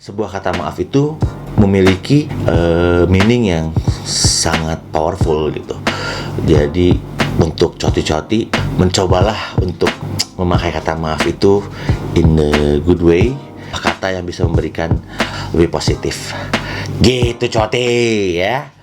Sebuah kata maaf itu memiliki meaning yang sangat powerful gitu. Jadi untuk coti-coti mencobalah untuk memakai kata maaf itu in a good way, kata yang bisa memberikan lebih positif. Gitu coti ya.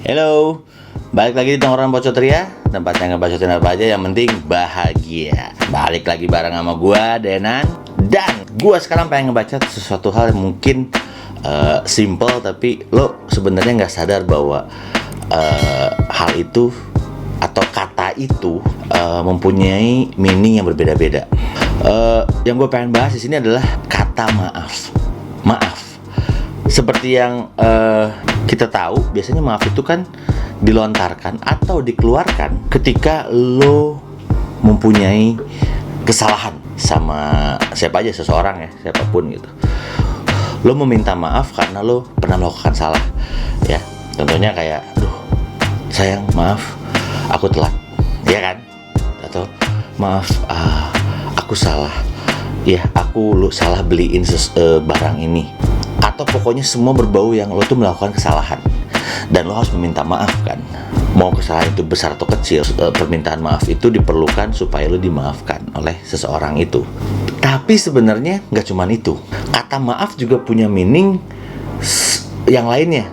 Halo, balik lagi di Tongkrongan Bacot Ria, tempatnya ngebacotin apa aja yang penting bahagia. Balik lagi bareng sama gua, Denan. Dan gua sekarang pengen ngebacot sesuatu hal yang mungkin simple, tapi lo sebenarnya nggak sadar bahwa hal itu atau kata itu mempunyai meaning yang berbeda-beda. Yang gue pengen bahas di sini adalah kata maaf. Maaf. Seperti yang kita tahu, biasanya maaf itu kan dilontarkan atau dikeluarkan ketika lo mempunyai kesalahan sama siapa aja, seseorang ya, siapapun gitu. Lo meminta maaf karena lo pernah melakukan salah, ya. Contohnya kayak, aduh, sayang, maaf, aku telat, ya kan? Atau maaf, aku salah, ya, aku salah beliin barang ini. Atau pokoknya semua berbau yang lo tuh melakukan kesalahan dan lo harus meminta maaf kan. Mau kesalahan itu besar atau kecil, permintaan maaf itu diperlukan supaya lo dimaafkan oleh seseorang itu. Tapi sebenarnya nggak cuma itu. Kata maaf juga punya meaning yang lainnya.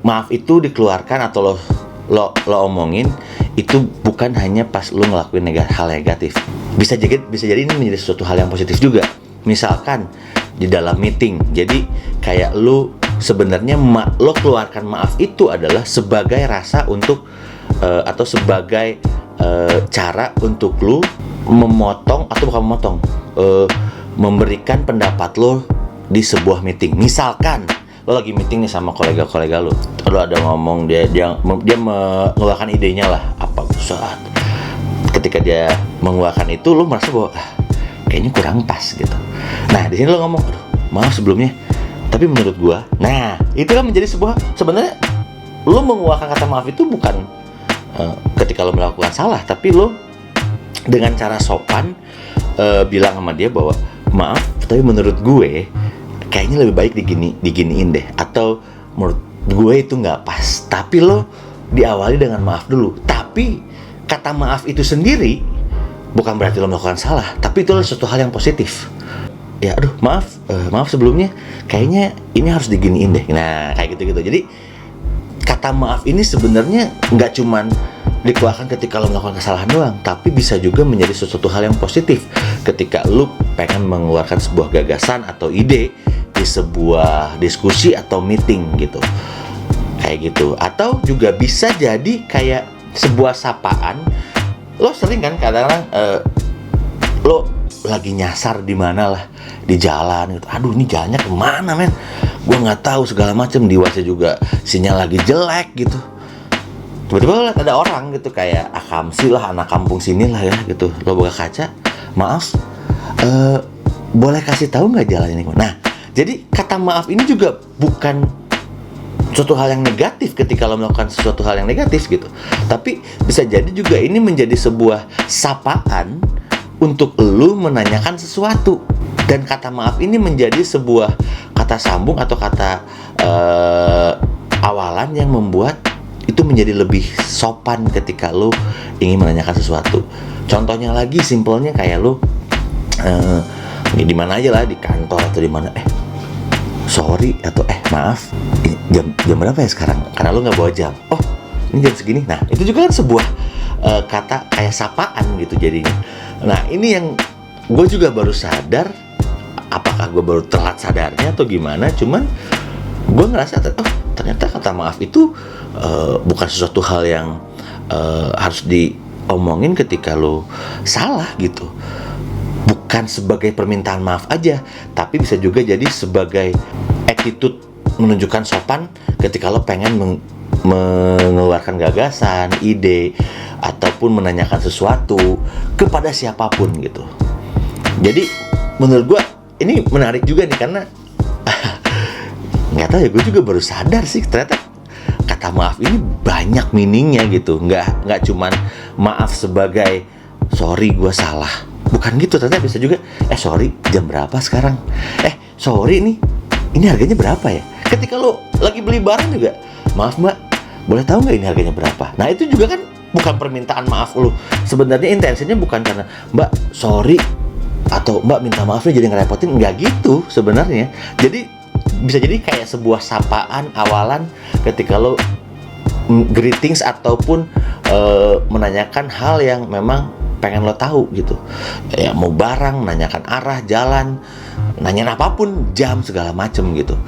Maaf itu dikeluarkan atau lo omongin itu bukan hanya pas lo ngelakuin hal negatif. Bisa jadi ini menjadi suatu hal yang positif juga. Misalkan di dalam meeting, jadi kayak lu sebenarnya lo keluarkan maaf itu adalah sebagai rasa untuk atau sebagai cara untuk lu memotong atau bukan memotong, memberikan pendapat lo di sebuah meeting. Misalkan lo lagi meeting nih sama kolega-kolega lo ada ngomong, dia mengeluarkan idenya lah apa, saat ketika dia mengeluarkan itu lo merasa bahwa kayaknya kurang pas gitu. Nah, di sini lo ngomong, aduh, maaf sebelumnya, tapi menurut gua, nah, itu kan menjadi sebenarnya lo mengeluarkan kata maaf itu bukan ketika lo melakukan salah, tapi lo dengan cara sopan bilang sama dia bahwa maaf, tapi menurut gue kayaknya lebih baik diginiin deh, atau menurut gue itu nggak pas. Tapi lo diawali dengan maaf dulu. Tapi kata maaf itu sendiri bukan berarti lo melakukan salah, tapi itu adalah suatu hal yang positif. Ya, aduh, maaf sebelumnya, kayaknya ini harus diginiin deh. Nah, kayak gitu-gitu. Jadi kata maaf ini sebenarnya nggak cuman dikeluarkan ketika lo melakukan kesalahan doang, tapi bisa juga menjadi sesuatu hal yang positif ketika lo pengen mengeluarkan sebuah gagasan atau ide di sebuah diskusi atau meeting gitu. Kayak gitu. Atau juga bisa jadi kayak sebuah sapaan. Lo sering kan kadang-kadang lo lagi nyasar di mana lah, di jalan gitu. Aduh, ini jalannya kemana men? Gua nggak tahu segala macam. Di WhatsApp juga sinyal lagi jelek gitu. Tiba-tiba lo liat ada orang gitu kayak akamsi lah, anak kampung sini lah ya gitu. Lo buka kaca, maaf, boleh kasih tahu nggak jalan ini? Nah, jadi kata maaf ini juga bukan suatu hal yang negatif ketika lo melakukan sesuatu hal yang negatif gitu. Tapi bisa jadi juga ini menjadi sebuah sapaan untuk lo menanyakan sesuatu. Dan kata maaf ini menjadi sebuah kata sambung atau kata awalan yang membuat itu menjadi lebih sopan ketika lo ingin menanyakan sesuatu. Contohnya lagi, simpelnya kayak lo di mana aja lah, di kantor atau di mana, sorry atau maaf, jam berapa ya sekarang? Karena lo nggak bawa jam. Oh, ini jam segini. Nah, itu juga kan sebuah kata kayak sapaan gitu jadinya. Nah, ini yang gue juga baru sadar. Apakah gue baru telat sadarnya atau gimana? Cuman gue ngerasa, oh, ternyata kata maaf itu bukan sesuatu hal yang harus diomongin ketika lo salah gitu. Bukan sebagai permintaan maaf aja, tapi bisa juga jadi sebagai attitude menunjukkan sopan ketika lo pengen mengeluarkan gagasan, ide, ataupun menanyakan sesuatu kepada siapapun gitu. Jadi menurut gue ini menarik juga nih, karena nggak tahu ya, gue juga baru sadar sih ternyata kata maaf ini banyak meaningnya gitu. Nggak cuman maaf sebagai sorry gue salah, bukan gitu. Ternyata bisa juga sorry jam berapa sekarang, sorry nih ini harganya berapa ya. Ketika lo lagi beli barang juga, maaf mbak, boleh tahu nggak ini harganya berapa. Nah itu juga kan bukan permintaan maaf lo. Sebenarnya intensinya bukan karena mbak sorry atau mbak minta maaf nih jadi ngerepotin, nggak gitu sebenarnya. Jadi bisa jadi kayak sebuah sapaan awalan ketika lo greetings ataupun menanyakan hal yang memang pengen lo tahu gitu. Ya mau barang, menanyakan arah jalan, nanyain apapun, jam segala macem gitu.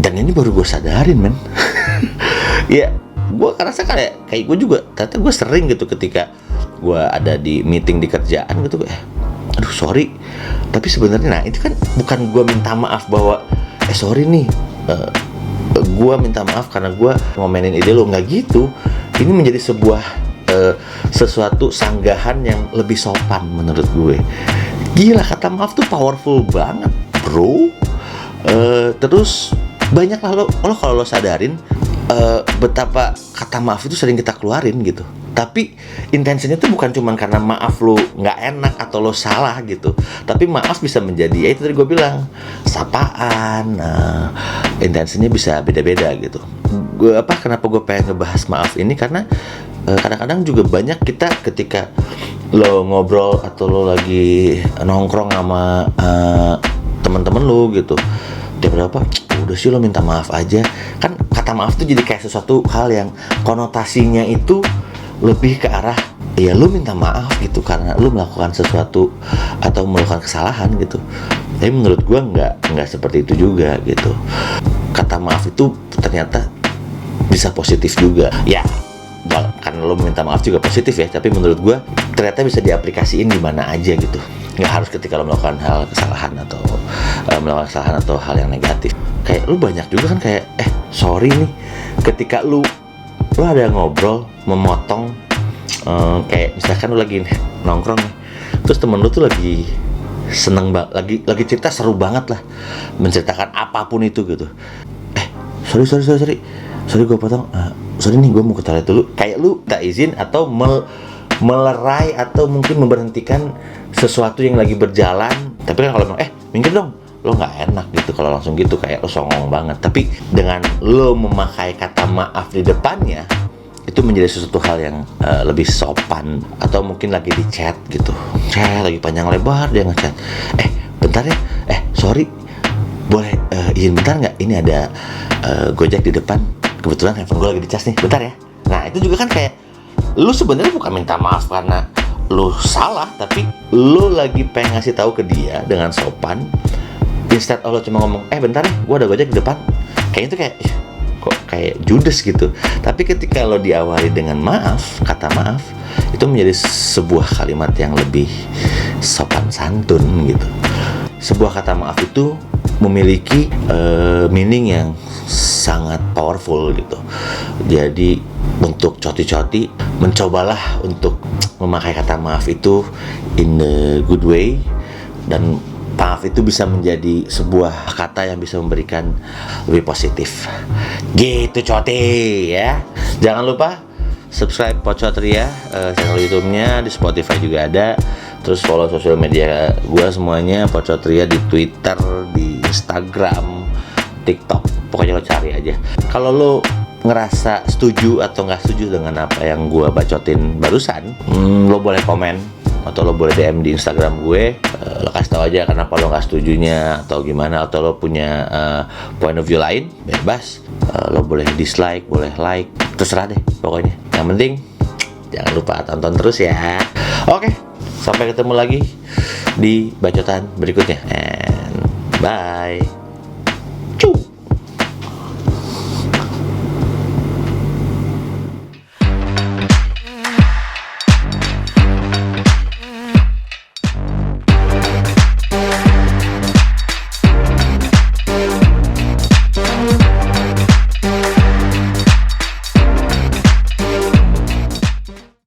Dan ini baru gue sadarin men. Ya gue ngerasa kayak gue juga ternyata gue sering gitu ketika gue ada di meeting di kerjaan gitu, aduh sorry, tapi sebenarnya nah itu kan bukan gue minta maaf bahwa sorry nih, gue minta maaf karena gue ngomenin ide lo, nggak gitu. Ini menjadi sebuah sesuatu sanggahan yang lebih sopan menurut gue. Gila, kata maaf tuh powerful banget bro. Terus banyak lah lo kalau lo sadarin betapa kata maaf itu sering kita keluarin gitu. Tapi intensinya tuh bukan cuma karena maaf lo nggak enak atau lo salah gitu. Tapi maaf bisa menjadi, ya itu tadi gue bilang, sapaan. Intensinya bisa beda-beda gitu. Kenapa gue pengen ngebahas maaf ini, karena kadang-kadang juga banyak kita ketika lo ngobrol atau lo lagi nongkrong sama teman-teman lo gitu, dia berapa, udah sih lo minta maaf aja. Kan kata maaf tuh jadi kayak sesuatu hal yang konotasinya itu lebih ke arah ya lu minta maaf gitu karena lu melakukan sesuatu atau melakukan kesalahan gitu. Tapi menurut gua nggak seperti itu juga gitu. Kata maaf itu ternyata bisa positif juga ya, karena lo minta maaf juga positif ya. Tapi menurut gua ternyata bisa diaplikasiin di mana aja gitu. Nggak harus ketika lo melakukan hal kesalahan atau melakukan kesalahan atau hal yang negatif. Kayak lu banyak juga kan kayak sorry nih ketika lu ada ngobrol memotong, kayak misalkan lu lagi nongkrong nih, terus temen lu tuh lagi seneng banget, lagi cerita seru banget lah, menceritakan apapun itu gitu. Sorry gue potong, sorry nih gue mau ke toilet dulu. Kayak lu tak izin atau melerai atau mungkin memberhentikan sesuatu yang lagi berjalan. Tapi kan kalau minggir dong, lo nggak enak gitu kalau langsung gitu, kayak lo songong banget. Tapi dengan lo memakai kata maaf di depannya, itu menjadi sesuatu hal yang lebih sopan. Atau mungkin lagi di chat gitu, chat lagi panjang lebar, dia ngechat, bentar ya, sorry boleh izin bentar nggak, ini ada Gojek di depan, kebetulan handphone gue lagi dicas nih, bentar ya. Nah itu juga kan kayak lu sebenarnya bukan minta maaf karena lu salah, tapi lu lagi pengen ngasih tahu ke dia dengan sopan. Instead of lo cuma ngomong, bentar nih, gue ada Gojek di depan. Kayaknya itu kayak, kok kayak judes gitu. Tapi ketika lo diawali dengan maaf, kata maaf, itu menjadi sebuah kalimat yang lebih sopan santun gitu. Sebuah kata maaf itu memiliki meaning yang sangat powerful gitu. Jadi untuk coti-coti, mencobalah untuk memakai kata maaf itu in a good way. Dan maaf itu bisa menjadi sebuah kata yang bisa memberikan lebih positif. Gitu coti ya. Jangan lupa subscribe Pocotria, channel YouTube-nya, di Spotify juga ada. Terus follow sosial media gue semuanya, Pocotria, di Twitter, di Instagram, TikTok. Pokoknya lo cari aja. Kalau lo ngerasa setuju atau nggak setuju dengan apa yang gue bacotin barusan, lo boleh komen atau lo boleh DM di Instagram gue. Lo kasih tahu aja kenapa lo nggak setujunya atau gimana, atau lo punya point of view lain, bebas. Lo boleh dislike, boleh like, terserah deh pokoknya. Yang penting jangan lupa tonton terus ya. Oke, sampai ketemu lagi di bacotan berikutnya, and bye.